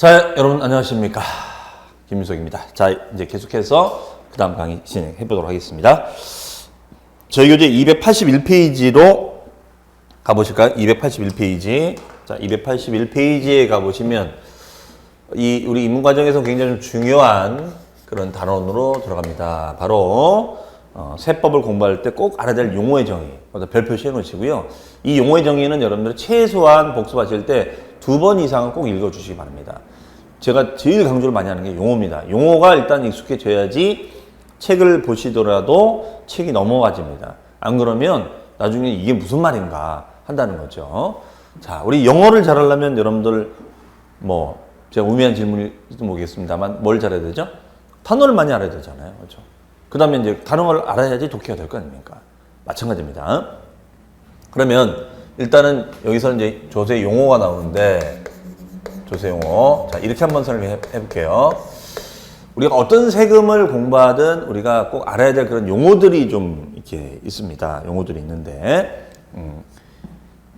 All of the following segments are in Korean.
자, 여러분 안녕하십니까. 김민석입니다. 자, 이제 계속해서 그 다음 강의 진행해 보도록 하겠습니다. 저희 교재 281페이지로 가보실까요? 281페이지. 자, 281페이지에 가보시면 우리 입문 과정에서 굉장히 좀 중요한 그런 단원으로 들어갑니다. 바로 세법을 공부할 때 꼭 알아야 될 용어의 정의. 별 표시해 놓으시고요. 이 용어의 정의는 여러분들 최소한 복습하실 때 2번 이상은 꼭 읽어주시기 바랍니다. 제가 제일 강조를 많이 하는 게 용어입니다. 용어가 일단 익숙해져야지 책을 보시더라도 책이 넘어가집니다. 안 그러면 나중에 이게 무슨 말인가 한다는 거죠. 자, 우리 영어를 잘하려면 여러분들 제가 우매한 질문일지도 모르겠습니다만 뭘 잘해야 되죠? 단어를 많이 알아야 되잖아요. 그렇죠? 그 다음에 이제 단어를 알아야지 독해가 될 거 아닙니까? 마찬가지입니다. 그러면 일단은 여기서 이제 조세 용어가 나오는데 조세 용어. 자, 이렇게 한번 설명해 볼게요. 우리가 어떤 세금을 공부하든 우리가 꼭 알아야 될 그런 용어들이 좀 이렇게 있습니다. 용어들이 있는데,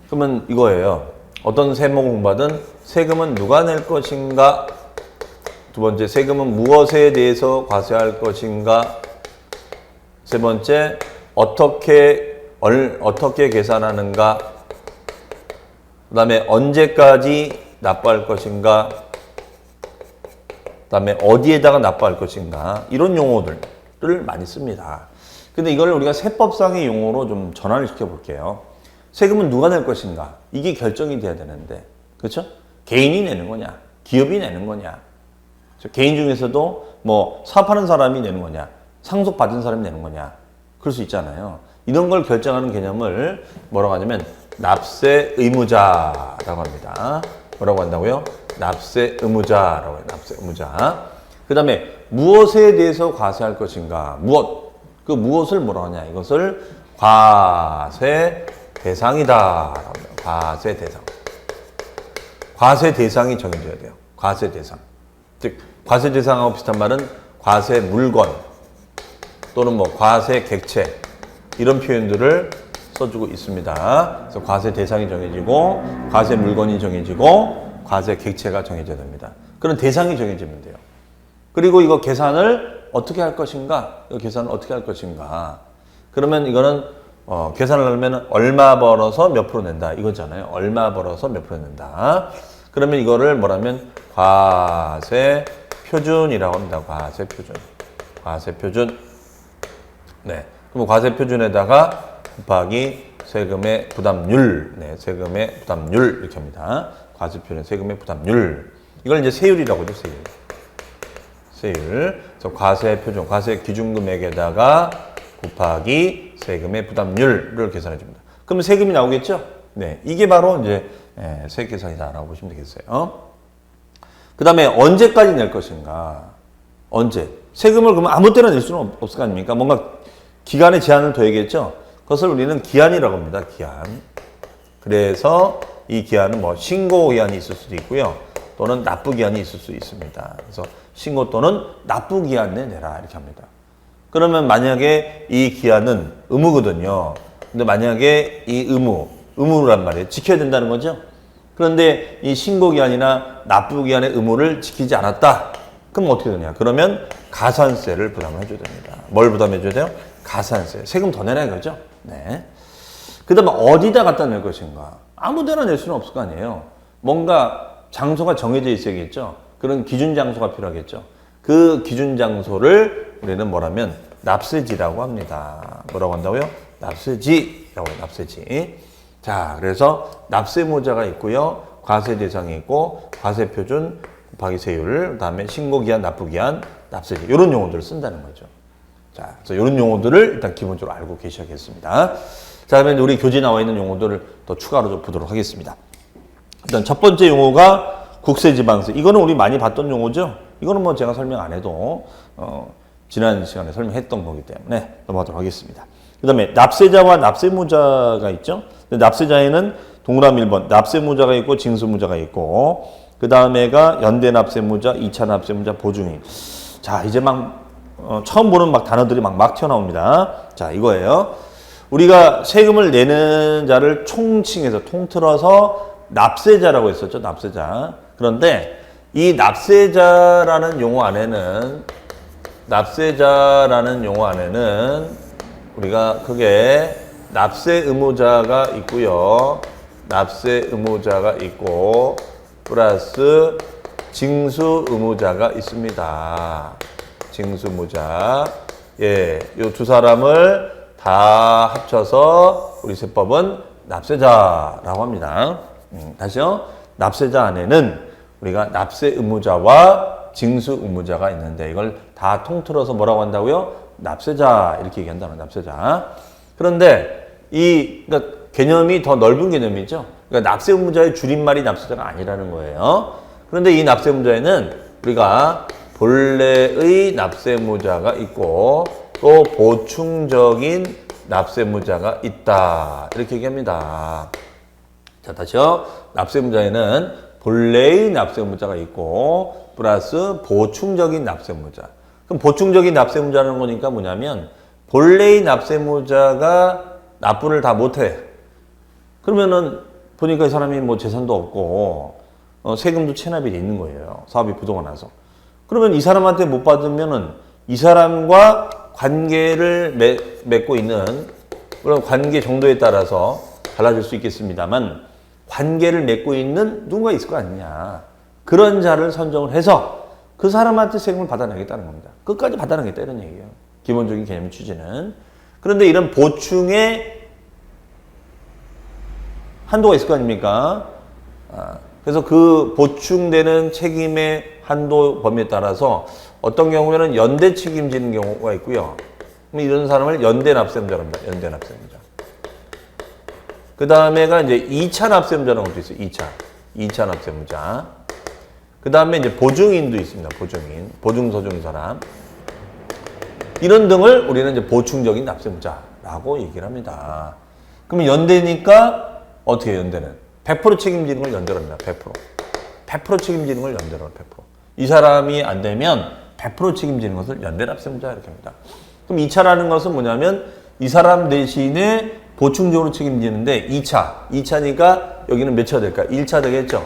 그러면 이거예요. 어떤 세목을 공부하든 세금은 누가 낼 것인가? 두 번째, 세금은 무엇에 대해서 과세할 것인가? 세 번째, 어떻게 계산하는가? 그 다음에 언제까지 납부할 것인가? 그 다음에 어디에다가 납부할 것인가? 이런 용어들을 많이 씁니다. 근데 이걸 우리가 세법상의 용어로 좀 전환을 시켜 볼게요. 세금은 누가 낼 것인가? 이게 결정이 돼야 되는데, 그렇죠? 개인이 내는 거냐? 기업이 내는 거냐? 개인 중에서도 사업하는 사람이 내는 거냐? 상속받은 사람이 내는 거냐? 그럴 수 있잖아요. 이런 걸 결정하는 개념을 뭐라고 하냐면 납세 의무자라고 합니다. 뭐라고 한다고요? 납세 의무자라고 해요. 납세 의무자. 그 다음에 무엇에 대해서 과세할 것인가? 무엇? 그 무엇을 뭐라고 하냐? 이것을 과세 대상이다. 과세 대상. 과세 대상이 정해져야 돼요. 과세 대상. 즉, 과세 대상하고 비슷한 말은 과세 물건 또는 과세 객체 이런 표현들을 써주고 있습니다. 그래서 과세 대상이 정해지고 과세 물건이 정해지고 과세 객체가 정해져야 됩니다. 그런 대상이 정해지면 돼요. 그리고 이거 계산을 어떻게 할 것인가? 이거 계산을 어떻게 할 것인가? 그러면 이거는 계산을 하려면 얼마 벌어서 몇 프로 낸다 이거잖아요. 얼마 벌어서 몇 프로 낸다. 그러면 이거를 뭐라면 과세 표준이라고 합니다. 과세 표준. 과세 표준. 네. 그럼 과세 표준에다가 곱하기 세금의 부담률. 네. 세금의 부담률. 이렇게 합니다. 과세 표준 세금의 부담률. 이걸 이제 세율이라고 하죠. 세율. 세율. 그래서 과세 표준, 과세 기준금액에다가 곱하기 세금의 부담률을 계산해 줍니다. 그러면 세금이 나오겠죠? 네. 이게 바로 이제 세액 계산이다라고 보시면 되겠어요. 그 다음에 언제까지 낼 것인가? 언제? 세금을 그러면 아무 때나 낼 수는 없을 거 아닙니까? 뭔가 기간의 제한을 둬야겠죠? 그것을 우리는 기한이라고 합니다. 기한. 그래서 이 기한은 신고 기한이 있을 수도 있고요. 또는 납부 기한이 있을 수 있습니다. 그래서 신고 또는 납부 기한 내 내라 이렇게 합니다. 그러면 만약에 이 기한은 의무거든요. 근데 만약에 이 의무란 말이에요. 지켜야 된다는 거죠. 그런데 이 신고기한이나 납부기한의 의무를 지키지 않았다. 그럼 어떻게 되냐? 그러면 가산세를 부담을 해줘야 됩니다. 뭘 부담해줘야 돼요? 가산세. 세금 더 내라 이거죠. 네. 그 다음에 어디다 갖다 낼 것인가? 아무 데나 낼 수는 없을 거 아니에요. 뭔가 장소가 정해져 있어야겠죠. 그런 기준 장소가 필요하겠죠. 그 기준 장소를 우리는 뭐라면 납세지라고 합니다. 뭐라고 한다고요? 납세지라고 해요. 납세지. 자, 그래서 납세의무자가 있고요. 과세 대상이 있고 과세 표준 곱하기 세율, 그다음에 신고기한, 납부기한, 납세지 이런 용어들을 쓴다는 거죠. 자, 그래서 이런 용어들을 일단 기본적으로 알고 계셔야겠습니다. 자, 그러면 우리 교재에 나와 있는 용어들을 더 추가로 좀 보도록 하겠습니다. 일단 첫 번째 용어가 국세지방세. 이거는 우리 많이 봤던 용어죠. 이거는 제가 설명 안 해도 지난 시간에 설명했던 거기 때문에 넘어가도록 하겠습니다. 그 다음에 납세자와 납세무자가 있죠. 납세자에는 동그라미 1번 납세무자가 있고 징수무자가 있고 그 다음에가 연대납세무자, 2차 납세무자, 보증인. 자, 이제 처음 보는 단어들이 막 튀어나옵니다. 자, 이거예요. 우리가 세금을 내는 자를 총칭해서 통틀어서 납세자라고 했었죠. 납세자. 그런데 이 납세자라는 용어 안에는 우리가 크게 납세 의무자가 있고요. 납세 의무자가 있고 플러스 징수 의무자가 있습니다. 징수 의무자. 예, 요 두 사람을 다 합쳐서 우리 세법은 납세자라고 합니다. 다시요. 납세자 안에는 우리가 납세 의무자와 징수 의무자가 있는데 이걸 다 통틀어서 뭐라고 한다고요? 납세자 이렇게 얘기한다는 납세자. 그런데 그러니까 개념이 더 넓은 개념이죠. 그러니까 납세 의무자의 줄임말이 납세자가 아니라는 거예요. 그런데 이 납세 의무자에는 우리가 본래의 납세 의무자가 있고 또 보충적인 납세 의무자가 있다. 이렇게 얘기합니다. 자, 다시요. 납세 의무자에는 본래의 납세 의무자가 있고 플러스 보충적인 납세 의무자. 그럼 보충적인 납세 의무자라는 거니까 뭐냐면 본래의 납세 의무자가 납부를 다 못해. 그러면은 보니까 이 사람이 뭐 재산도 없고 세금도 체납이 돼 있는 거예요. 사업이 부도가 나서. 그러면 이 사람한테 못 받으면은 이 사람과 관계를 맺고 있는, 물론 관계 정도에 따라서 달라질 수 있겠습니다만 관계를 맺고 있는 누군가 있을 거 아니냐. 그런 자를 선정을 해서 그 사람한테 세금을 받아내겠다는 겁니다. 끝까지 받아내겠다 이런 얘기예요. 기본적인 개념 취지는. 그런데 이런 보충의 한도가 있을 거 아닙니까? 그래서 그 보충되는 책임의 한도 범위에 따라서 어떤 경우에는 연대 책임지는 경우가 있고요. 그럼 이런 사람을 연대 납세의무자라고 합니다. 연대 납세의무자. 그 다음에가 이제 2차 납세의무자라는 것도 있어요. 2차 납세의무자. 그 다음에 이제 보증인도 있습니다. 보증서주는 사람. 이런 등을 우리는 이제 보충적인 납세의무자라고 얘기를 합니다. 그러면 연대니까 어떻게 해요, 연대는? 100% 책임지는 걸 연대로 합니다. 100% 책임지는 걸 연대로 합니다. 100%. 이 사람이 안 되면 100% 책임지는 것을 연대 납세의무자 이렇게 합니다. 그럼 2차라는 것은 뭐냐면 이 사람 대신에 보충적으로 책임지는데 2차니까 여기는 몇 차가 될까? 1차 되겠죠?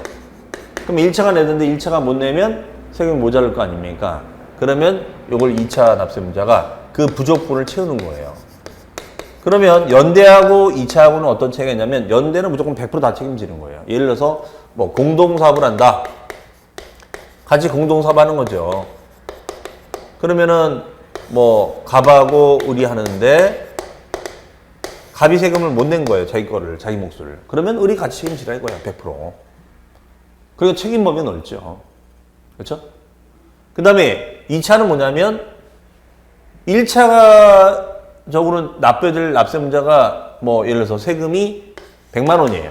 그럼 1차가 내는데 1차가 못 내면 세금이 모자랄 거 아닙니까? 그러면 이걸 2차 납세의무자가 그 부족분을 채우는 거예요. 그러면 연대하고 2차하고는 어떤 차이가 있냐면 연대는 무조건 100% 다 책임지는 거예요. 예를 들어서 뭐 공동사업을 한다. 같이 공동사업 하는 거죠. 그러면은 뭐 갑하고 을이 하는데 갑이 세금을 못 낸 거예요. 자기 거를, 자기 몫을. 그러면 을이 같이 책임지라 이거야. 100%. 그리고 책임 범위 넓죠. 그렇죠? 그 다음에 2차는 뭐냐면 1차적으로 납부해야 될 납세의무자가 뭐 예를 들어서 세금이 100만 원이에요.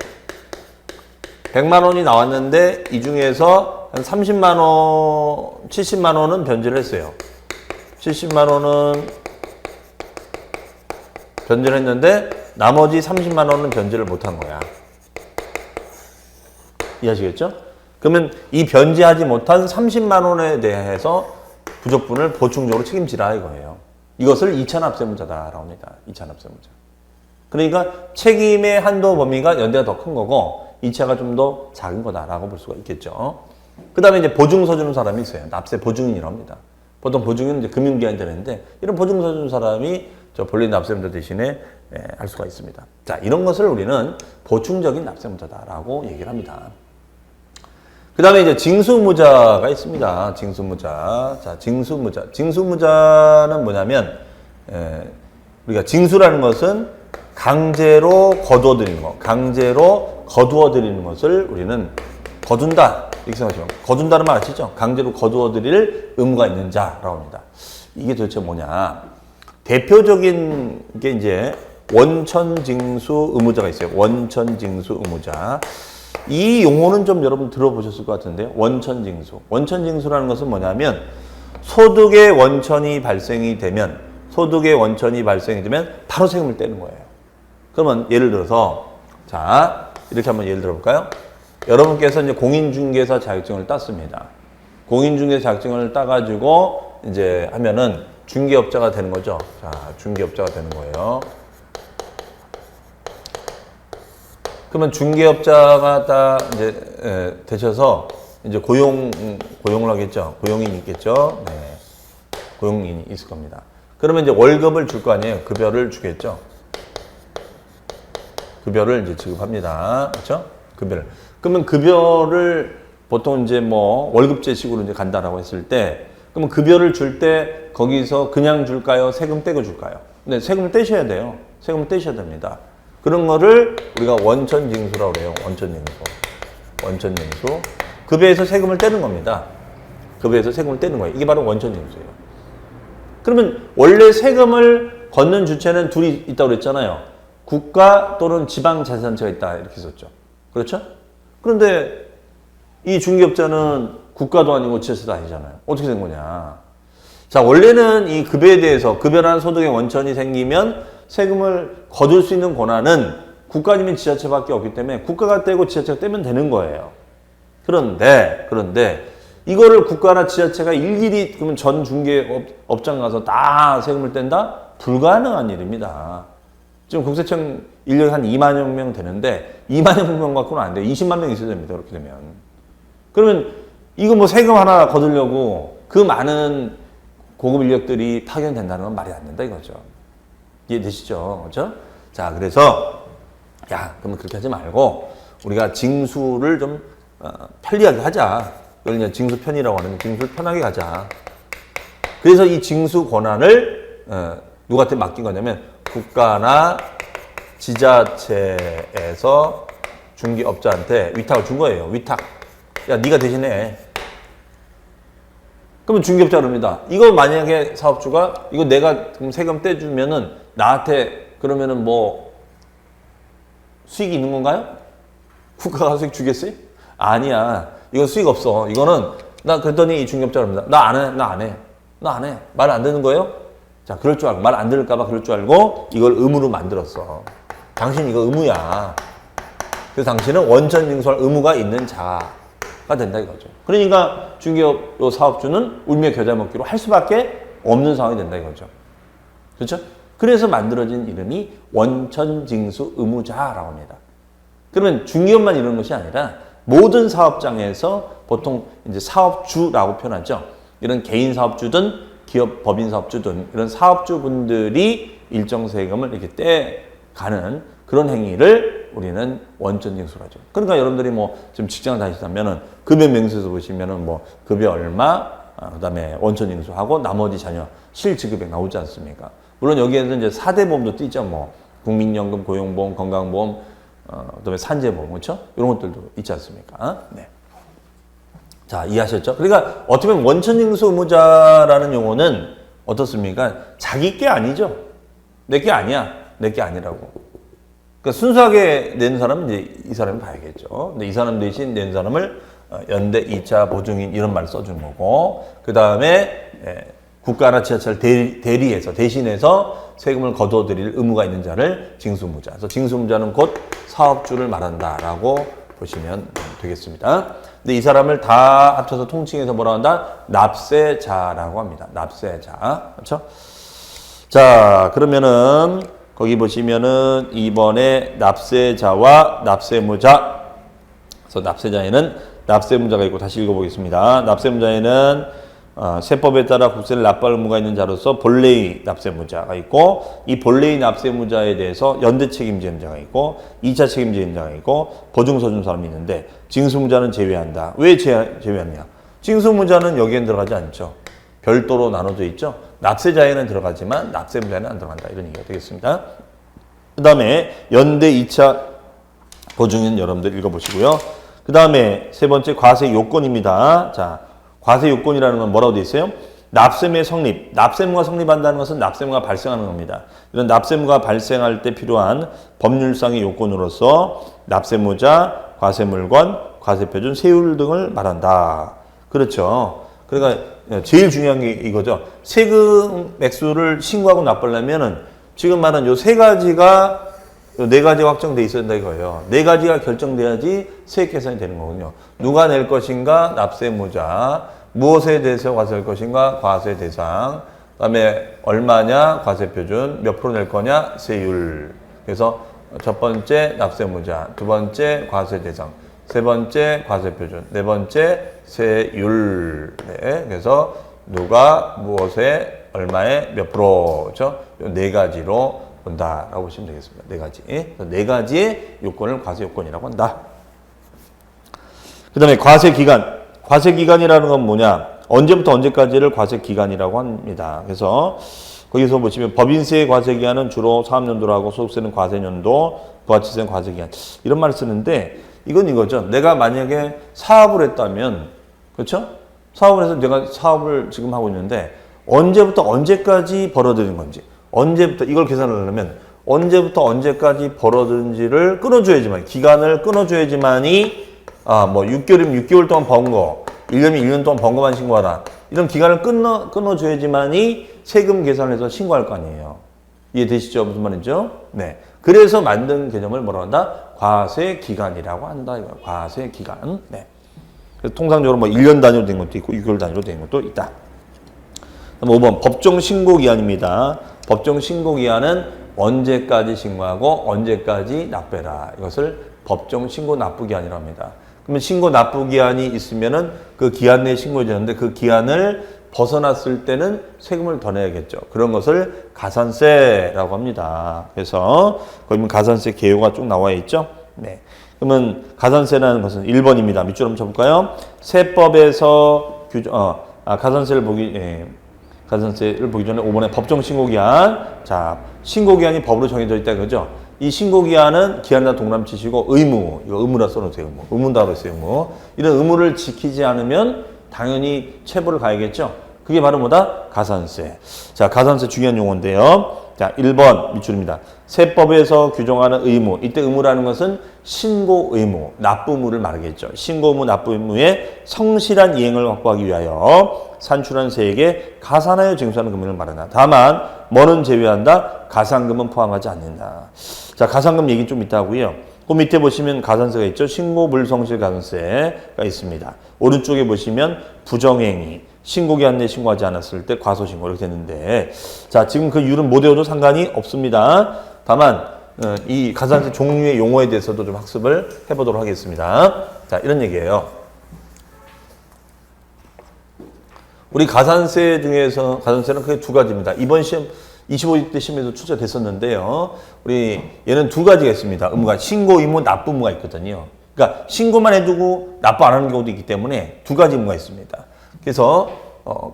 100만 원이 나왔는데 이 중에서 한 30만 원, 70만 원은 변제를 했어요. 70만 원은 변제를 했는데 나머지 30만 원은 변제를 못한 거야. 이해하시겠죠? 그러면 이 변제하지 못한 30만 원에 대해서 부족분을 보충적으로 책임지라 이거예요. 이것을 2차 납세의무자다라고 합니다. 2차 납세의무자. 그러니까 책임의 한도 범위가 연대가 더 큰 거고 2차가 좀 더 작은 거다라고 볼 수가 있겠죠. 그 다음에 이제 보증서 주는 사람이 있어요. 납세 보증인이라고 합니다. 보통 보증인은 이제 금융기관이 되는데 이런 보증서 주는 사람이 저 본래 납세의무자 대신에 할 수가 있습니다. 자, 이런 것을 우리는 보충적인 납세의무자다라고 얘기를 합니다. 그 다음에 이제 징수의무자가 있습니다. 징수의무자. 자, 징수의무자. 징수의무자는 뭐냐면, 우리가 징수라는 것은 강제로 거두어들이는 것, 강제로 거두어들이는 것을 우리는 거둔다. 이렇게 생각하시면, 거둔다는 말 아시죠? 강제로 거두어들일 의무가 있는 자라고 합니다. 이게 도대체 뭐냐. 대표적인 게 이제 원천징수 의무자가 있어요. 원천징수 의무자. 이 용어는 좀 여러분 들어보셨을 것 같은데요. 원천징수. 원천징수라는 것은 뭐냐면 소득의 원천이 발생이 되면 바로 세금을 떼는 거예요. 그러면 예를 들어서 자, 이렇게 한번 예를 들어볼까요? 여러분께서 이제 공인중개사 자격증을 땄습니다. 공인중개사 자격증을 따가지고 이제 하면은 중개업자가 되는 거죠. 자, 중개업자가 되는 거예요. 그러면 중개업자가 딱 이제 되셔서 이제 고용을 하겠죠. 고용인이 있겠죠. 네. 고용인이 있을 겁니다. 그러면 이제 월급을 줄 거 아니에요. 급여를 주겠죠. 급여를 이제 지급합니다. 그렇죠? 급여를. 그러면 급여를 보통 이제 뭐 월급제식으로 이제 간다라고 했을 때, 그러면 급여를 줄 때 거기서 그냥 줄까요? 세금 떼고 줄까요? 네, 세금을 떼셔야 돼요. 세금을 떼셔야 됩니다. 그런 거를 우리가 원천징수라고 그래요. 원천징수. 급여에서 세금을 떼는 겁니다. 급여에서 세금을 떼는 거예요. 이게 바로 원천징수예요. 그러면 원래 세금을 걷는 주체는 둘이 있다고 그랬잖아요. 국가 또는 지방자치단체가 있다 이렇게 썼죠. 그렇죠? 그런데 이 중개업자는 국가도 아니고 지자체도 아니잖아요. 어떻게 된 거냐. 자, 원래는 이 급여에 대해서 급여라는 소득의 원천이 생기면 세금을 거둘 수 있는 권한은 국가 아니면 지자체밖에 없기 때문에 국가가 떼고 지자체가 떼면 되는 거예요. 그런데 이거를 국가나 지자체가 일일이 그러면 전 중개업장 가서 다 세금을 뗀다? 불가능한 일입니다. 지금 국세청 인력이 한 2만여 명 되는데 2만여 명 갖고는 안 돼요. 20만 명 있어야 됩니다. 그렇게 되면. 그러면 이거 뭐 세금 하나 거두려고 그 많은 고급 인력들이 파견된다는 건 말이 안 된다 이거죠. 이해되시죠? 그렇죠? 자, 그래서 그러면 그렇게 하지 말고 우리가 징수를 좀 편리하게 하자. 이걸 이제 징수편이라고 하는데 징수를 편하게 가자. 그래서 이 징수 권한을 누구한테 맡긴 거냐면 국가나 지자체에서 중개업자한테 위탁을 준 거예요. 위탁. 야, 네가 대신해. 그러면 중개업자 그럽니다. 이거 만약에 사업주가 이거 내가 세금 떼주면은 나한테 그러면은 뭐 수익이 있는 건가요? 국가가 수익 주겠어요? 아니야. 이건 수익 없어. 이거는 나 그랬더니 이 중개업자 그럽니다. 나 안 해. 말 안 듣는 거예요? 자, 그럴 줄 알고 말 안 들을까 봐 그럴 줄 알고 이걸 의무로 만들었어. 당신 이거 의무야. 그래서 당신은 원천 징수할 의무가 있는 자가 된다 이거죠. 그러니까 중개업 사업주는 울며 겨자 먹기로 할 수밖에 없는 상황이 된다 이거죠. 그렇죠? 그래서 만들어진 이름이 원천징수 의무자라고 합니다. 그러면 중개업만 이런 것이 아니라 모든 사업장에서 보통 이제 사업주라고 표현하죠. 이런 개인 사업주든 기업 법인 사업주든 이런 사업주분들이 일정 세금을 이렇게 떼가는 그런 행위를 우리는 원천징수로 하죠. 그러니까 여러분들이 뭐 지금 직장을 다니시다면은 급여 명세서 보시면은 뭐 급여 얼마, 그다음에 원천징수하고 나머지 자녀 실지급액 나오지 않습니까? 물론 여기에서 이제 4대 보험도 뛰죠. 뭐 국민연금, 고용보험, 건강보험, 그다음에 산재보험, 그렇죠? 이런 것들도 있지 않습니까? 네. 자, 이해하셨죠? 그러니까 어떻게 보면 원천징수 의무자라는 용어는 어떻습니까? 자기 게 아니죠. 내 게 아니야. 내 게 아니라고. 그러니까 순수하게 낸 사람은 이제 이 사람이 봐야겠죠. 근데 이 사람 대신 낸 사람을 연대, 2차, 보증인 이런 말을 써주는 거고, 그 다음에 국가나 지자체를 대리해서 대신해서 세금을 거둬들일 의무가 있는 자를 징수의무자. 그래서 징수의무자는 곧 사업주를 말한다라고 보시면 되겠습니다. 근데 이 사람을 다 합쳐서 통칭해서 뭐라고 한다? 납세자라고 합니다. 납세자. 그렇죠? 자, 그러면은 거기 보시면은 2번에 납세자와 납세의무자. 그래서 납세자에는 납세의무자가 있고 다시 읽어보겠습니다. 납세의무자에는 세법에 따라 국세를 납부할 의무가 있는 자로서 본래의 납세의무자가 있고, 이 본래의 납세의무자에 대해서 연대 책임지임자가 있고 2차 책임지임자가 있고 보증서 준 사람이 있는데 징수의무자는 제외한다. 왜 제외하느냐? 징수의무자는 여기엔 들어가지 않죠. 별도로 나눠져 있죠. 납세자에는 들어가지만 납세의무자에는 안 들어간다. 이런 얘기가 되겠습니다. 그 다음에 연대 2차 보증인 여러분들 읽어보시고요. 그 다음에 세 번째 과세 요건입니다. 자, 과세 요건이라는 건 뭐라고 되어 있어요? 납세의 성립. 납세의무가 성립한다는 것은 납세의무가 발생하는 겁니다. 이런 납세의무가 발생할 때 필요한 법률상의 요건으로서 납세의무자, 과세물건, 과세표준, 세율 등을 말한다. 그렇죠. 그러니까 제일 중요한 게 이거죠. 세금 액수를 신고하고 납부하려면은 지금 말한 요 세 가지가 네 가지가 확정돼 있어야 된다 이거예요. 네 가지가 결정돼야지 세액 계산이 되는 거군요. 누가 낼 것인가? 납세의무자. 무엇에 대해서 과세할 것인가? 과세 대상. 그다음에 얼마냐? 과세표준. 몇 프로 낼 거냐? 세율. 그래서 첫 번째 납세의무자, 두 번째 과세 대상, 세 번째 과세표준, 네 번째 세율. 네, 그래서 누가 무엇에 얼마에 몇 프로죠? 네 가지로 본다라고 보시면 되겠습니다. 네 가지. 네 가지의 요건을 과세 요건이라고 한다. 그 다음에 과세 기간. 과세 기간이라는 건 뭐냐? 언제부터 언제까지를 과세 기간이라고 합니다. 그래서 거기서 보시면 법인세 과세 기간은 주로 사업연도로 하고 소득세는 과세연도, 부가치세는 과세 기간. 이런 말을 쓰는데 이건 이거죠. 내가 만약에 사업을 했다면, 그렇죠? 사업을 해서 내가 사업을 지금 하고 있는데 언제부터 언제까지 벌어들인 건지, 언제부터 이걸 계산을 하려면 언제부터 언제까지 벌어들인지를 끊어줘야지만, 기간을 끊어줘야지만이 뭐 6개월이면 6개월 동안 번 거, 1년이면 1년 동안 번 거만 신고하라. 이런 기간을 끊어줘야지만이 세금 계산해서 신고할 거 아니에요. 이해되시죠? 무슨 말이죠? 네. 그래서 만든 개념을 뭐라고 한다? 과세기간이라고 한다. 과세기간. 네. 그래서 통상적으로 뭐 1년 단위로 된 것도 있고 6개월 단위로 된 것도 있다. 5번 법정 신고 기한입니다. 법정 신고 기한은 언제까지 신고하고 언제까지 납부해라. 이것을 법정 신고 납부 기한이라고 합니다. 그러면 신고 납부 기한이 있으면은 그 기한 내에 신고해 주는데 그 기한을 벗어났을 때는 세금을 더 내야겠죠. 그런 것을 가산세라고 합니다. 그래서 거기 보면 가산세 개요가 쭉 나와 있죠. 네. 그러면 가산세라는 것은 1번입니다. 밑줄 한번 쳐볼까요? 세법에서 가산세를 보기 전에 5번에 법정 신고기한. 자, 신고기한이 법으로 정해져 있다 그죠? 이 신고기한은 기한이나 동남치시고 의무, 이거 의무라 써놓으세요. 의무다 그랬어요. 의무. 이런 의무를 지키지 않으면 당연히 체벌을 가야겠죠. 그게 바로 뭐다? 가산세. 자, 가산세 중요한 용어인데요. 자, 1번 밑줄입니다. 세법에서 규정하는 의무. 이때 의무라는 것은 신고 의무, 납부 의무를 말하겠죠. 신고 의무, 납부 의무의 성실한 이행을 확보하기 위하여 산출한 세액에 가산하여 징수하는 금액을 말한다. 다만 뭐는 제외한다? 가산금은 포함하지 않는다. 자, 가산금 얘기 좀 이따 하고요. 그 밑에 보시면 가산세가 있죠. 신고 불성실 가산세가 있습니다. 오른쪽에 보시면 부정행위, 신고기한 내에 신고하지 않았을 때 과소신고 이렇게 되는데, 자, 지금 그 율은 못 외워도 상관이 없습니다. 다만 이 가산세 종류의 용어에 대해서도 좀 학습을 해보도록 하겠습니다. 자, 이런 얘기예요. 우리 가산세 중에서 가산세는 크게 두 가지입니다. 이번 시험 25대 시험에도 출제됐었는데요. 우리 얘는 두 가지가 있습니다. 의무가 신고 의무, 납부 의무가 있거든요. 그러니까 신고만 해두고 납부 안 하는 경우도 있기 때문에 두 가지 의무가 있습니다. 그래서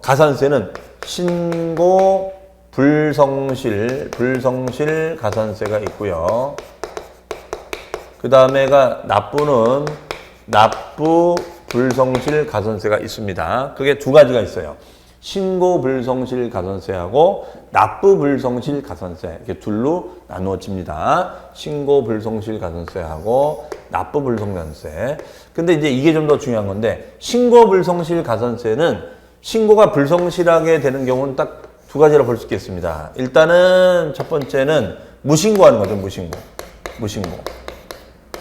가산세는 신고 불성실 가산세가 있고요. 그 다음에가 납부는 납부 불성실 가산세가 있습니다. 그게 두 가지가 있어요. 신고 불성실 가산세하고 납부 불성실 가산세, 이렇게 둘로 나누어집니다. 신고 불성실 가산세하고 납부 불성실 가산세. 근데 이제 이게 좀 더 중요한 건데, 신고 불성실 가산세는 신고가 불성실하게 되는 경우는 딱 두 가지로 볼 수 있겠습니다. 일단은 첫 번째는 무신고하는 거죠. 무신고.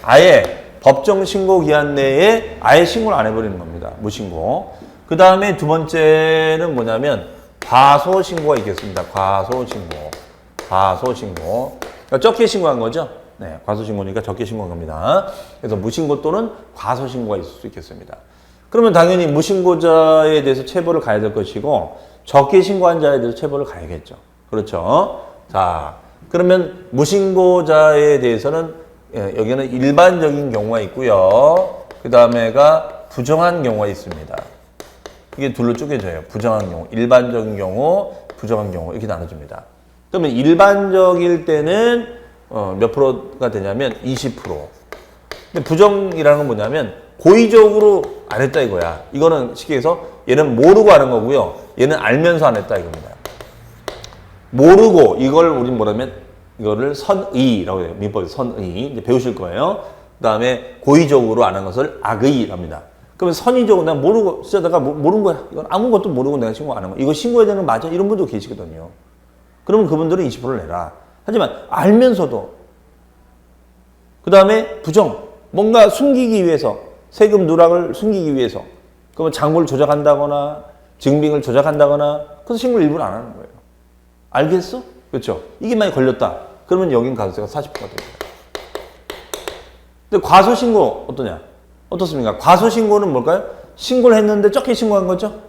아예 법정 신고 기한 내에 아예 신고를 안 해버리는 겁니다. 무신고. 그 다음에 두 번째는 뭐냐면 과소신고가 있겠습니다. 과소신고. 그러니까 적게 신고한 거죠. 네, 과소신고니까 적게 신고한 겁니다. 그래서 무신고 또는 과소신고가 있을 수 있겠습니다. 그러면 당연히 무신고자에 대해서 체벌을 가야 될 것이고 적게 신고한 자에 대해서 체벌을 가야겠죠. 그렇죠. 자, 그러면 무신고자에 대해서는 여기는 일반적인 경우가 있고요. 그 다음에가 부정한 경우가 있습니다. 이게 둘로 쪼개져요. 부정한 경우, 일반적인 경우, 부정한 경우 이렇게 나눠집니다. 그러면 일반적일 때는 몇 프로가 되냐면 20%. 근데 부정이라는 건 뭐냐면 고의적으로 안 했다 이거야. 이거는 쉽게 해서 얘는 모르고 하는 거고요. 얘는 알면서 안 했다 이겁니다. 모르고 이걸 우린 뭐라면 이거를 선의라고 해요. 민법에서 선의. 이제 배우실 거예요. 그 다음에 고의적으로 안 한 것을 악의랍니다. 그러면 선의적으로 내가 모르고, 진짜 내가 모르는 거야. 이건 아무것도 모르고 내가 신고 안 한 거야. 이거 신고해야 되는 거 맞아? 이런 분도 계시거든요. 그러면 그분들은 20%를 내라. 하지만 알면서도. 그 다음에 부정. 뭔가 숨기기 위해서, 세금 누락을 숨기기 위해서. 그러면 장부를 조작한다거나, 증빙을 조작한다거나, 그래서 신고를 일부러 안 하는 거예요. 알겠어? 그렇죠? 이게 만약 걸렸다. 그러면 여긴 가산세가 40%가 됩니다. 근데 과소신고 어떠냐? 어떻습니까? 과소신고는 뭘까요? 신고를 했는데 적게 신고한 거죠?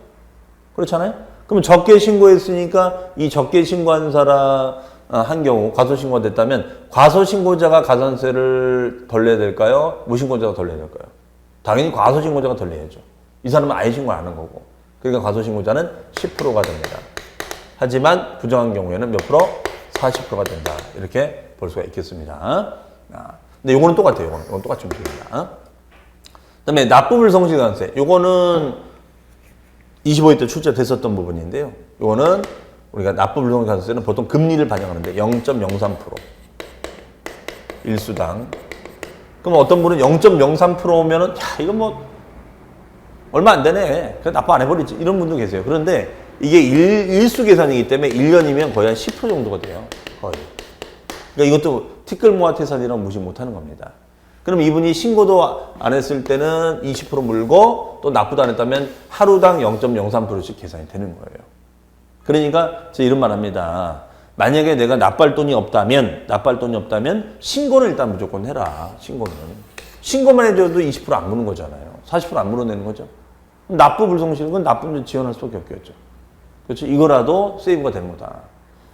그렇잖아요? 그럼 적게 신고했으니까 이 적게 신고한 사람 한 경우 과소신고가 됐다면 과소신고자가 가산세를 덜 내야 될까요? 무신고자가 덜 내야 될까요? 당연히 과소신고자가 덜 내야죠. 이 사람은 아예 신고 안 하는 거고. 그러니까 과소신고자는 10%가 됩니다. 하지만 부정한 경우에는 몇 프로? 40%가 된다. 이렇게 볼 수가 있겠습니다. 근데 요거는 똑같아요. 요거는 똑같이 움직입니다. 그 다음에 납부불성실가산세. 요거는 25회 때 출제됐었던 부분인데요. 요거는 우리가 납부불성실가산세는 보통 금리를 반영하는데 0.03% 일수당. 그럼 어떤 분은 0.03%면은 야 이거 뭐 얼마 안 되네. 그냥 납부 안 해버리지. 이런 분도 계세요. 그런데 이게 일수 계산이기 때문에 1년이면 거의 한 10% 정도가 돼요. 거의. 그러니까 이것도 티끌모아태산이라고 무시 못하는 겁니다. 그럼 이분이 신고도 안 했을 때는 20% 물고 또 납부도 안 했다면 하루당 0.03%씩 계산이 되는 거예요. 그러니까 제가 이런 말 합니다. 만약에 내가 납부할 돈이 없다면 신고는 일단 무조건 해라. 신고만 해줘도 20% 안 무는 거잖아요. 40% 안 물어내는 거죠. 납부 불성실은 건 납부를 지원할 수밖에 없겠죠. 그렇죠? 이거라도 세이브가 되는 거다.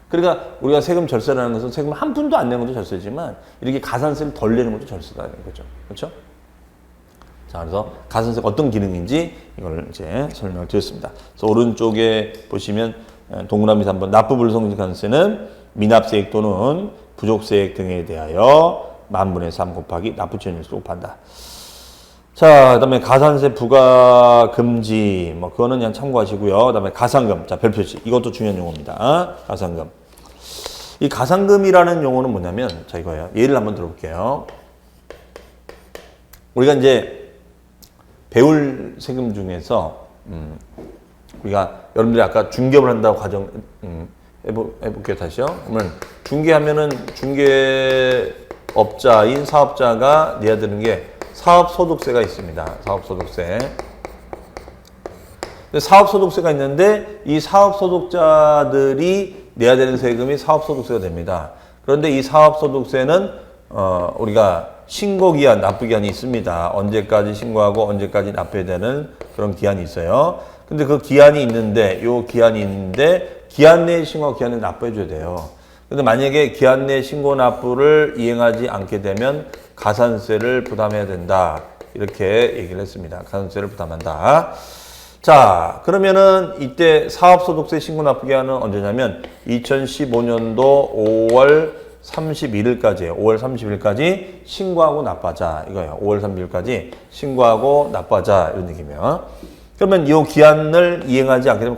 그러니까 우리가 세금 절세를 하는 것은 세금 한 푼도 안 내는 것도 절세지만 이렇게 가산세를 덜 내는 것도 절세다는 거죠. 그렇죠? 자, 그래서 가산세가 어떤 기능인지 이걸 이제 설명을 드렸습니다. 그래서 오른쪽에 보시면 동그라미 3번 납부불성실 가산세는 미납세액 또는 부족세액 등에 대하여 만분의 3 곱하기 납부치연일수로 곱한다. 자, 그 다음에 가산세 부과 금지, 뭐, 그거는 그냥 참고하시고요. 그 다음에 가산금. 자, 별표시. 이것도 중요한 용어입니다. 가산금. 이 가산금이라는 용어는 뭐냐면, 자, 이거예요. 예를 한번 들어볼게요. 우리가 이제 배울 세금 중에서, 우리가 여러분들이 아까 중개업을 한다고 해볼게요. 다시요. 그러면 중개하면은 중개업자인 사업자가 내야 되는 게 사업소득세가 있습니다. 사업소득세. 사업소득세가 있는데 이 사업소득자들이 내야 되는 세금이 사업소득세가 됩니다. 그런데 이 사업소득세는 우리가 신고기한, 납부기한이 있습니다. 언제까지 신고하고 언제까지 납부해야 되는 그런 기한이 있어요. 근데 그 기한이 있는데 기한 내에 신고하고 기한 내에 납부해줘야 돼요. 근데 만약에 기한 내 신고 납부를 이행하지 않게 되면 가산세를 부담해야 된다. 이렇게 얘기를 했습니다. 가산세를 부담한다. 자, 그러면은 이때 사업소득세 신고 납부 기한은 언제냐면 2015년도 5월 31일까지예요. 5월 30일까지 신고하고 납부하자. 이거예요. 5월 30일까지 신고하고 납부하자. 이런 얘기면. 그러면 이 기한을 이행하지 않게 되면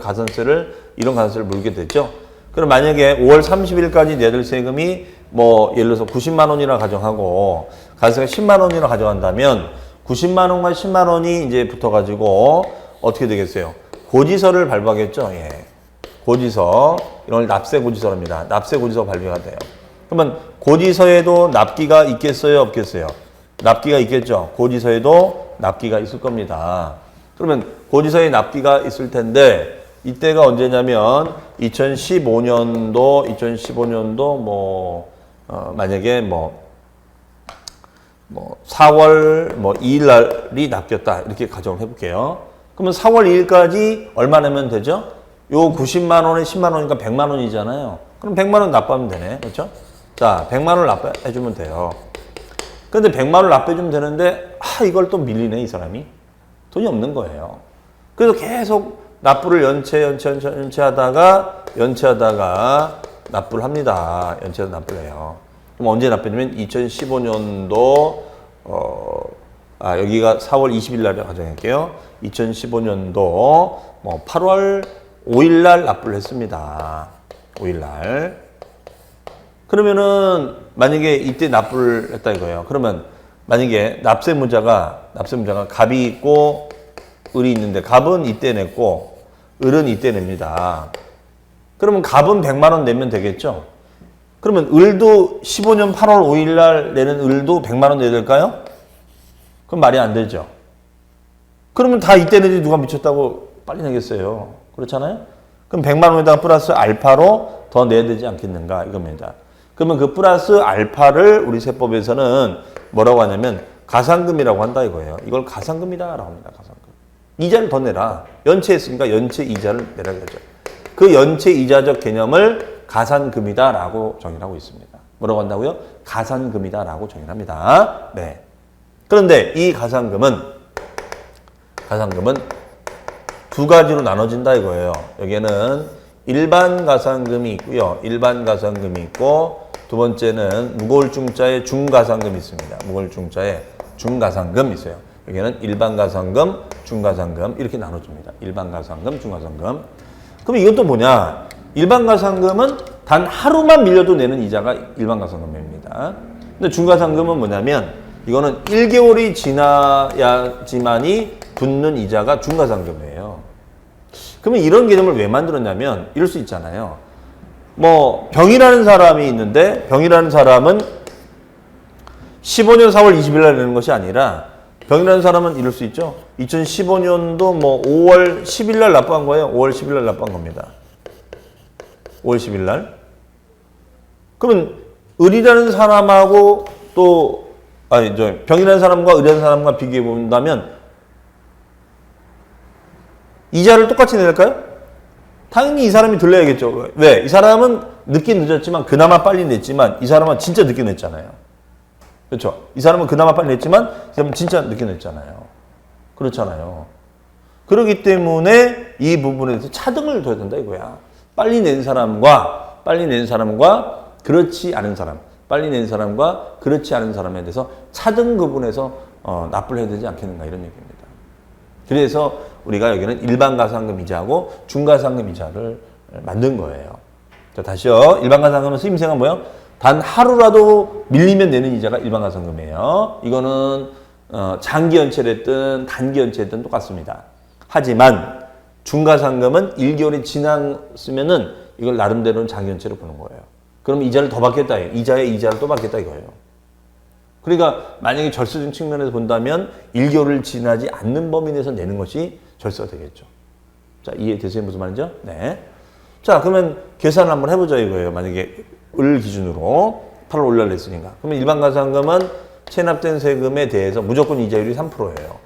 이런 가산세를 물게 되죠. 그럼 만약에 5월 30일까지 내야 될 세금이 뭐 예를 들어서 90만 원이라 가정하고 가산세가 10만 원이라 가정한다면 90만 원과 10만 원이 이제 붙어가지고 어떻게 되겠어요? 고지서를 발부하겠죠. 예. 고지서 이런 걸 납세 고지서랍니다. 납세 고지서 발부가 돼요. 그러면 고지서에도 납기가 있겠어요? 없겠어요? 납기가 있겠죠. 고지서에도 납기가 있을 겁니다. 그러면 고지서에 납기가 있을 텐데 이때가 언제냐면 2015년도 만약에 4월 2일 날이 납겼다. 이렇게 가정을 해볼게요. 그러면 4월 2일까지 얼마 내면 되죠? 요 90만 원에 10만 원이니까 100만 원이잖아요. 그럼 100만 원 납부하면 되네. 그렇죠? 자, 100만 원을 납부해주면 돼요. 근데 100만 원을 납부해주면 되는데 이걸 또 밀리네, 이 사람이. 돈이 없는 거예요. 그래서 계속 납부를 연체하다가 납부를 합니다. 연체해서 납부를 해요. 그럼 언제 납부냐면 2015년도 여기가 4월 20일 날에 가정할게요. 2015년도 8월 5일 날 납부를 했습니다. 5일 날. 그러면은 만약에 이때 납부를 했다 이거예요. 그러면 만약에 납세무자가 갑이 있고 을이 있는데 갑은 이때 냈고 을은 이때 냅니다. 그러면 갑은 100만 원 내면 되겠죠? 그러면 을도 15년 8월 5일 날 내는 을도 100만 원 내야 될까요? 그럼 말이 안 되죠. 그러면 다 이때 내지 누가 미쳤다고 빨리 내겠어요. 그렇잖아요? 그럼 100만 원에다가 플러스 알파로 더 내야 되지 않겠는가 이겁니다. 그러면 그 플러스 알파를 우리 세법에서는 뭐라고 하냐면 가산금이라고 한다 이거예요. 이걸 가산금이다라고 합니다. 가산금. 이자를 더 내라. 연체했으니까 연체 이자를 내라 이거죠. 그 연체 이자적 개념을 가산금이다라고 정의하고 있습니다. 뭐라고 한다고요? 가산금이다라고 정의합니다. 네. 그런데 이 가산금은 두 가지로 나눠진다 이거예요. 여기에는 일반 가산금이 있고요. 일반 가산금이 있고 두 번째는 무거울 중자에 중가산금이 있습니다. 무거울 중자에 중가산금 있어요. 여기는 일반 가산금, 중가산금 이렇게 나눠줍니다. 일반 가산금, 중가산금. 그럼 이것도 뭐냐? 일반 가산금은 단 하루만 밀려도 내는 이자가 일반 가산금입니다. 근데 중가산금은 뭐냐면 이거는 1개월이 지나야지만이 붙는 이자가 중가산금이에요. 그러면 이런 개념을 왜 만들었냐면 이럴 수 있잖아요. 뭐 병이라는 사람이 있는데 병이라는 사람은 15년 4월 20일 날 내는 것이 아니라 병이라는 사람은 이럴 수 있죠. 2015년도 뭐 5월 10일 날 납부한 거예요. 5월 10일 날 납부한 겁니다. 5월 10일 날. 그러면 을이라는 사람하고 또 병이라는 사람과 을이라는 사람과 비교해 본다면 이자를 똑같이 낼까요? 당연히 이 사람이 들려야겠죠. 왜? 이 사람은 늦긴 늦었지만 그나마 빨리 냈지만 이 사람은 진짜 늦게 냈잖아요. 그렇죠? 이 사람은 그나마 빨리 냈지만 이 사람은 진짜 늦게 냈잖아요. 그렇잖아요. 그렇기 때문에 이 부분에 대해서 차등을 둬야 된다 이거야. 빨리 낸 사람과 그렇지 않은 사람, 빨리 낸 사람과 그렇지 않은 사람에 대해서 차등 구분해서 납부를 해야 되지 않겠는가 이런 얘기입니다. 그래서 우리가 여기는 일반 가산금 이자하고 중가산금 이자를 만든 거예요. 자, 다시요. 일반 가산금은 쓰임새가 뭐예요? 단 하루라도 밀리면 내는 이자가 일반 가산금이에요. 이거는 장기 연체됐든 단기 연체됐든 똑같습니다. 하지만 중가산금은 1개월이 지났으면은 이걸 나름대로는 장기 연체로 보는 거예요. 그럼 이자를 더 받겠다. 이자에 이자를 또 받겠다 이거예요. 그러니까 만약에 절세적 측면에서 본다면 1개월을 지나지 않는 범위 내에서 내는 것이 절세가 되겠죠. 자, 이해되세요? 무슨 말인지? 네. 자, 그러면 계산을 한번 해보자 이거예요. 만약에 을 기준으로 8월 5일 날 냈으니까. 그러면 일반 가산금은 체납된 세금에 대해서 무조건 이자율이 3%예요.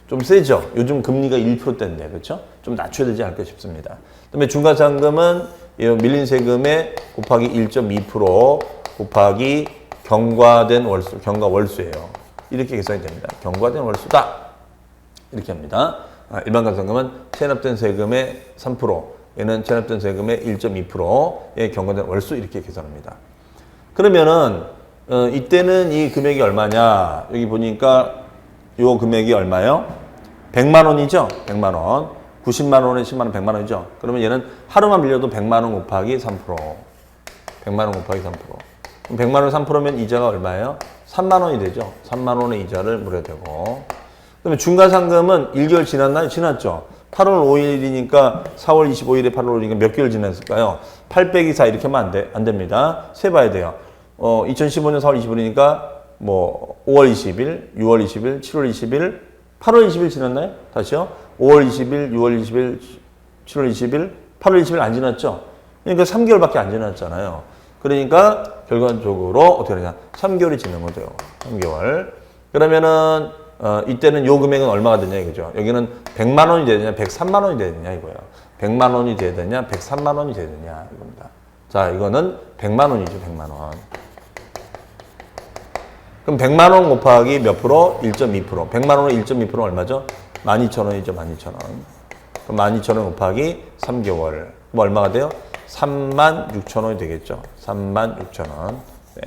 좀 세죠? 요즘 금리가 1%대인데, 그렇죠? 좀 낮춰야 되지 않을까 싶습니다. 그다음에 중가산금은 밀린 세금에 곱하기 1.2% 곱하기 경과된 월수, 경과 월수예요. 이렇게 계산이 됩니다. 경과된 월수다. 이렇게 합니다. 일반 가산금은 체납된 세금의 3%, 얘는 체납된 세금의 1.2%의 경과된 월수 이렇게 계산합니다. 그러면은 이때는 이 금액이 얼마냐? 여기 보니까 요 금액이 얼마요? 100만 원이죠? 100만 원. 90만 원에 10만 원, 100만 원이죠? 그러면 얘는 하루만 빌려도 100만 원 곱하기 3%. 100만 원 곱하기 3%. 그럼 100만 원 3%면 이자가 얼마예요? 3만 원이 되죠? 3만 원의 이자를 물어야 되고. 그다음에 중가상금은 1개월 지났나요? 지났죠? 8월 5일이니까 4월 25일에 8월 5일이니까 몇 개월 지났을까요? 8 빼기 4 이렇게 하면 안 됩니다. 세봐야 돼요. 2015년 4월 25일이니까 뭐 5월 20일, 6월 20일, 7월 20일, 8월 20일 지났나요? 다시요. 5월 20일, 6월 20일, 7월 20일, 8월 20일 안 지났죠? 그러니까 3개월밖에 안 지났잖아요. 그러니까 결과적으로 어떻게 되냐? 3개월이 지난 거죠. 3개월. 그러면은 이때는 요 금액은 얼마가 되냐 이거죠. 여기는 100만 원이 되느냐, 103만 원이 되느냐 이거예요. 100만 원이 돼야 되냐, 103만 원이 돼야 되냐 이겁니다. 자, 이거는 100만 원이죠, 100만 원. 그럼 100만 원 곱하기 몇 프로? 1.2%. 100만 원의 1.2%는 얼마죠? 12,000원이죠, 12,000원. 그럼 12,000원 곱하기 3개월. 그럼 얼마가 돼요? 36,000원이 되겠죠. 36,000원. 네.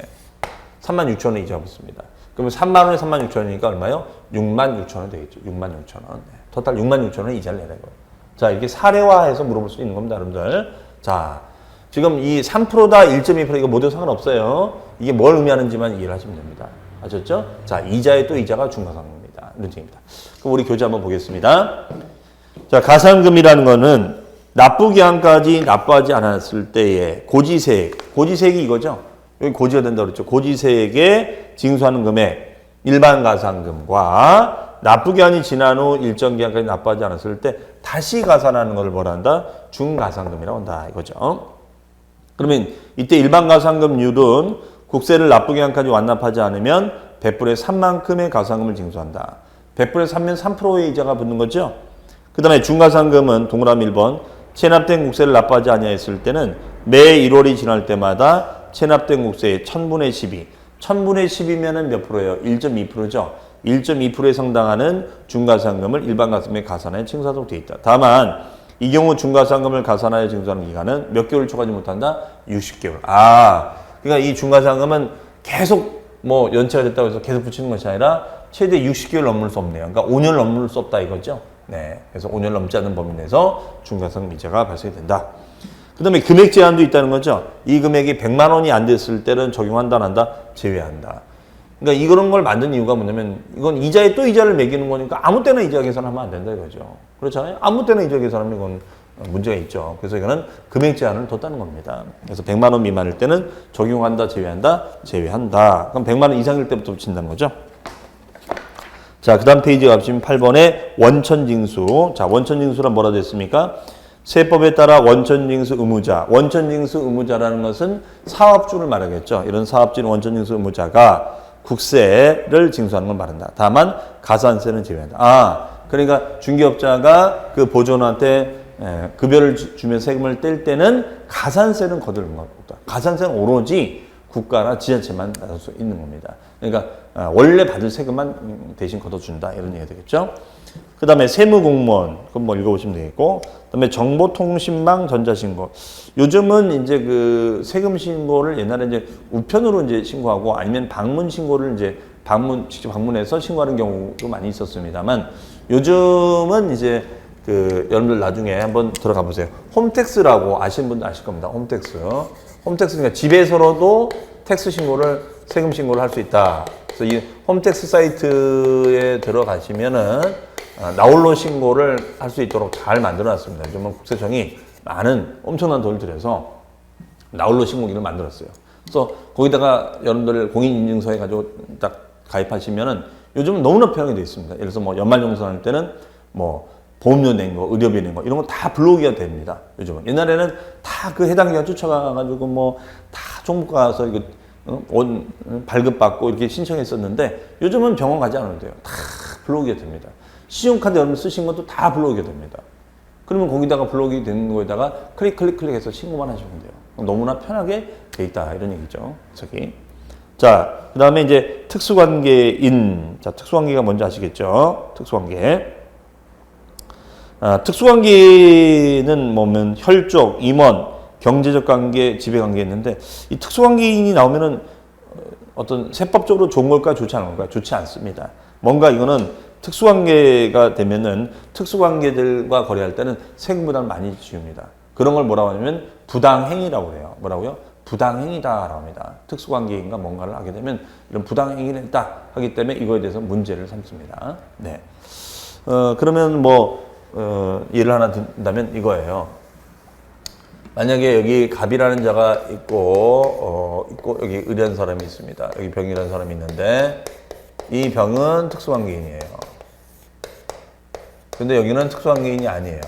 36,000원 이자 붙습니다. 그러면 3만 원에 36,000원이니까 얼마요? 66,000원 되겠죠. 66,000원. 네. 토탈 66,000원 이자를 내는 거예요. 자, 이렇게 사례화해서 물어볼 수 있는 겁니다, 여러분들. 자, 지금 이 3%다 1.2% 이거 모두 상관없어요. 이게 뭘 의미하는지만 이해를 하시면 됩니다. 아셨죠? 자, 이자에 또 이자가 중가상금입니다. 이런 얘기입니다. 그럼 우리 교재 한번 보겠습니다. 자, 가산금이라는 거는 납부기한까지 납부하지 않았을 때의 고지세액. 고지세액이 이거죠. 여기 고지가 된다고 그랬죠. 고지세액에 징수하는 금액, 일반 가산금과 납부기한이 지난 후 일정 기한까지 납부하지 않았을 때 다시 가산하는 것을 뭐라 한다? 중가산금이라고 한다. 이거죠. 그러면 이때 일반 가산금률은 국세를 납부기한까지 완납하지 않으면 100분의 3만큼의 가산금을 징수한다. 100분의 3면 3%의 이자가 붙는 거죠. 그 다음에 중과상금은 동그라미 1번 체납된 국세를 납부하지 아니하였을 때는 매 1월이 지날 때마다 체납된 국세의 1000분의 12 1000분의 10이면 몇 프로예요? 1.2%죠. 1.2%에 상당하는 중과상금을 일반 가산금에 가산하여 징수하도록 되어 있다. 다만 이 경우 중과상금을 가산하여 징수하는 기간은 몇 개월 초과하지 못한다? 60개월. 그러니까 이 중과상금은 계속 뭐 연체가 됐다고 해서 계속 붙이는 것이 아니라 최대 60개월 넘을 수 없네요. 그러니까 5년 넘을 수 없다 이거죠. 네. 그래서 5년 넘지 않는 범위 내에서 중과상금 이자가 발생이 된다. 그 다음에 금액 제한도 있다는 거죠. 이 금액이 100만 원이 안 됐을 때는 적용한다, 안 한다? 제외한다. 그러니까 이런 걸 만든 이유가 뭐냐면 이건 이자에 또 이자를 매기는 거니까 아무 때나 이자 계산하면 안 된다 이거죠. 그렇잖아요. 아무 때나 이자 계산하면 이건 문제가 있죠. 그래서 이거는 금액 제한을 뒀다는 겁니다. 그래서 100만 원 미만일 때는 적용한다, 제외한다, 제외한다. 그럼 100만 원 이상일 때부터 붙인다는 거죠. 자, 그 다음 페이지 가보시면 8번에 원천징수. 자, 원천징수란 뭐라 됐습니까? 세법에 따라 원천징수 의무자. 원천징수 의무자라는 것은 사업주를 말하겠죠. 이런 사업주는 원천징수 의무자가 국세를 징수하는 걸 말한다. 다만 가산세는 제외한다. 그러니까 중개업자가 그 보존한테 급여를 주면 세금을 뗄 때는 가산세는 거두는 겁니다. 가산세는 오로지 국가나 지자체만 나설 수 있는 겁니다. 그러니까 원래 받을 세금만 대신 걷어준다 이런 얘기가 되겠죠. 그 다음에 세무공무원, 그건 뭐 읽어보시면 되겠고, 그 다음에 정보통신망 전자신고. 요즘은 이제 그 세금 신고를 옛날에 이제 우편으로 이제 신고하고 아니면 방문 신고를 이제 직접 방문해서 신고하는 경우도 많이 있었습니다만 요즘은 이제 그 여러분들 나중에 한번 들어가 보세요. 홈택스라고 아시는 분들 아실 겁니다. 홈택스. 홈택스니까 집에서라도 텍스 신고를, 세금 신고를 할 수 있다. 그래서 이 홈택스 사이트에 들어가시면은 나홀로 신고를 할 수 있도록 잘 만들어놨습니다. 요즘은 국세청이 엄청난 돈을 들여서 나홀로 신고기를 만들었어요. 그래서 거기다가 여러분들 공인인증서 해가지고 딱 가입하시면은 요즘은 너무나 편하게 되어 있습니다. 예를 들어서 뭐 연말정산할 때는 뭐 보험료 낸 거, 의료비 낸 거 이런 거 다 불러오기가 됩니다. 요즘은. 옛날에는 다 그 해당 기관 쫓아가가지고 뭐 다 종목 가서 이거 발급받고 이렇게 신청했었는데 요즘은 병원 가지 않아도 돼요. 다 불러오게 됩니다. 신용카드 여러분 쓰신 것도 다 불러오게 됩니다. 그러면 거기다가 불러오게 되는 거에다가 클릭해서 신고만 하시면 돼요. 너무나 편하게 돼 있다 이런 얘기죠. 저기. 자, 그 다음에 이제 특수관계인. 자, 특수관계가 뭔지 아시겠죠? 특수관계. 특수관계는 뭐면 혈족, 임원, 경제적 관계, 지배관계 있는데 이 특수관계인이 나오면은 어떤 세법적으로 좋은 걸까 좋지 않은 걸까? 좋지 않습니다. 뭔가 이거는 특수관계가 되면은 특수관계들과 거래할 때는 세금 부담을 많이 지웁니다. 그런 걸 뭐라고 하냐면 부당행위라고 해요. 뭐라고요? 부당행위다라고 합니다. 특수관계인과 뭔가를 하게 되면 이런 부당행위를 했다 하기 때문에 이거에 대해서 문제를 삼습니다. 네. 그러면 예를 하나 든다면 이거예요. 만약에 여기 갑이라는 자가 있고 여기 의라는 사람이 있습니다. 여기 병이라는 사람이 있는데 이 병은 특수관계인이에요. 근데 여기는 특수관계인이 아니에요.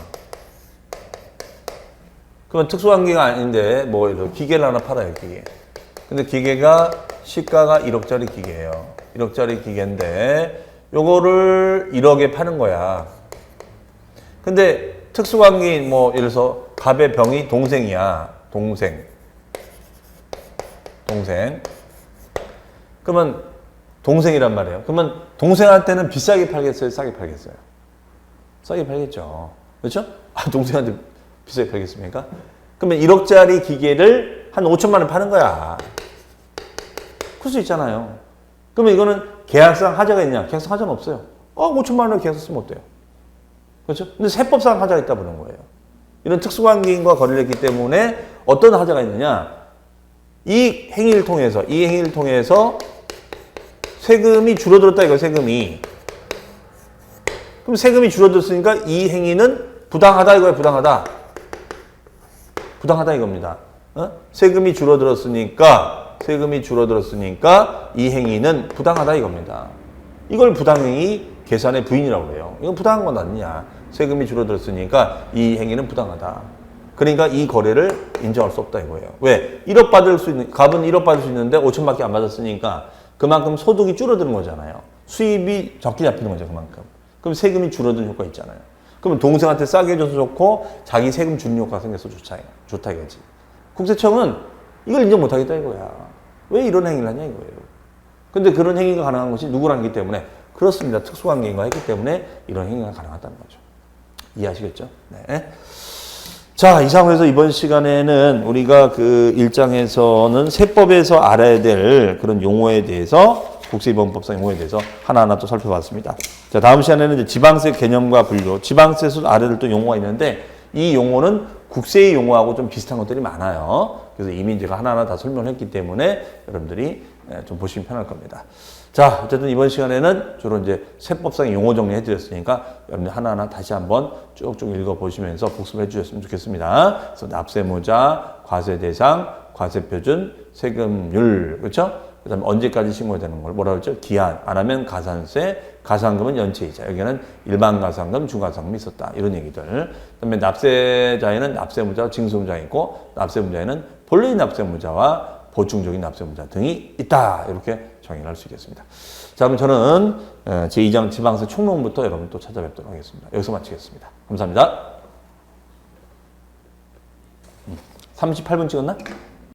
그러면 특수관계가 아닌데 이렇게 기계를 하나 팔아요, 기계. 근데 기계가 시가가 1억짜리 기계예요. 1억짜리 기계인데 요거를 1억에 파는 거야. 근데 특수관계인 예를 들어서 갑의 병이 동생이야. 동생. 그러면 동생이란 말이에요. 그러면 동생한테는 비싸게 팔겠어요? 싸게 팔겠어요? 싸게 팔겠죠. 그렇죠? 동생한테 비싸게 팔겠습니까? 그러면 1억짜리 기계를 한 5천만 원 파는 거야. 그럴 수 있잖아요. 그러면 이거는 계약상 하자가 있냐? 계약상 하자는 없어요. 5천만 원을 계약서 쓰면 어때요? 그렇죠? 근데 세법상 하자가 있다 보는 거예요. 이런 특수관계인과 거래를 했기 때문에 어떤 하자가 있느냐? 이 행위를 통해서 세금이 줄어들었다 이거 세금이. 그럼 세금이 줄어들었으니까 이 행위는 부당하다 이거야 부당하다. 부당하다 이겁니다. 세금이 줄어들었으니까 이 행위는 부당하다 이겁니다. 이걸 부당행위 계산의 부인이라고 해요. 이건 부당한 건 아니냐. 세금이 줄어들었으니까 이 행위는 부당하다. 그러니까 이 거래를 인정할 수 없다 이거예요. 왜? 1억 받을 수 있는, 갑은 1억 받을 수 있는데 5천밖에 안 받았으니까 그만큼 소득이 줄어드는 거잖아요. 수입이 적게 잡히는 거죠, 그만큼. 그럼 세금이 줄어드는 효과 있잖아요. 그러면 동생한테 싸게 해줘서 좋고 자기 세금 주는 효과가 생겨서 좋다 이거지. 국세청은 이걸 인정 못하겠다 이거야. 왜 이런 행위를 하냐 이거예요. 근데 그런 행위가 가능한 것이 누구랑 있기 때문에 그렇습니다. 특수관계인과 했기 때문에 이런 행위가 가능하다는 거죠. 이해하시겠죠? 네. 자, 이상으로 이번 시간에는 우리가 그 1장에서는 세법에서 알아야 될 그런 용어에 대해서 국세이번법상 용어에 대해서 하나하나 또 살펴봤습니다. 자, 다음 시간에는 이제 지방세 개념과 분류, 지방세에서 알아야 될 또 용어가 있는데 이 용어는 국세의 용어하고 좀 비슷한 것들이 많아요. 그래서 이미 제가 하나하나 다 설명을 했기 때문에 여러분들이 좀 보시면 편할 겁니다. 자, 어쨌든 이번 시간에는 주로 이제 세법상 용어 정리해 드렸으니까 여러분들 하나하나 다시 한번 쭉쭉 읽어 보시면서 복습해 주셨으면 좋겠습니다. 그래서 납세모자, 과세대상, 과세표준, 세금률, 그렇죠? 그 다음에 언제까지 신고해야 되는 걸 뭐라 그랬죠? 기한, 안 하면 가산세, 가산금은 연체이자. 여기는 일반 가산금, 중가산금이 있었다. 이런 얘기들. 그 다음에 납세자에는 납세무자와 징수무자가 있고, 납세무자에는 본래의 납세무자와 보충적인 납세무자 등이 있다. 이렇게 정의를 할 수 있겠습니다. 자, 그럼 저는 제2장 지방세 총론부터 여러분 또 찾아뵙도록 하겠습니다. 여기서 마치겠습니다. 감사합니다. 38분 찍었나?